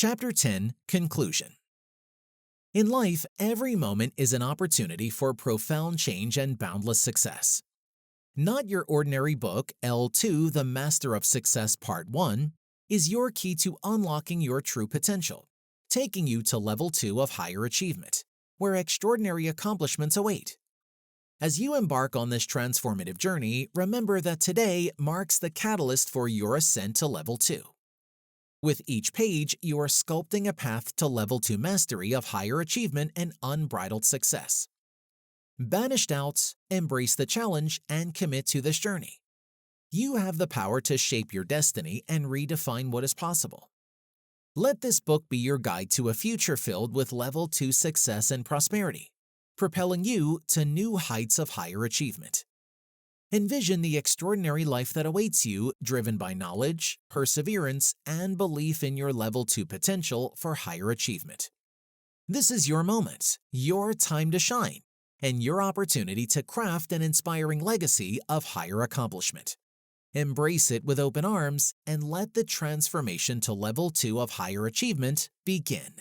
Chapter 10 Conclusion. In life, every moment is an opportunity for profound change and boundless success. Not Your Ordinary Book L2 The Master of Success Part 1 is your key to unlocking your true potential, taking you to Level 2 of higher achievement, where extraordinary accomplishments await. As you embark on this transformative journey, remember that today marks the catalyst for your ascent to Level 2. With each page, you are sculpting a path to Level 2 mastery of higher achievement and unbridled success. Banish doubts, embrace the challenge, and commit to this journey. You have the power to shape your destiny and redefine what is possible. Let this book be your guide to a future filled with Level 2 success and prosperity, propelling you to new heights of higher achievement. Envision the extraordinary life that awaits you, driven by knowledge, perseverance, and belief in your Level 2 potential for higher achievement. This is your moment, your time to shine, and your opportunity to craft an inspiring legacy of higher accomplishment. Embrace it with open arms and let the transformation to Level 2 of higher achievement begin.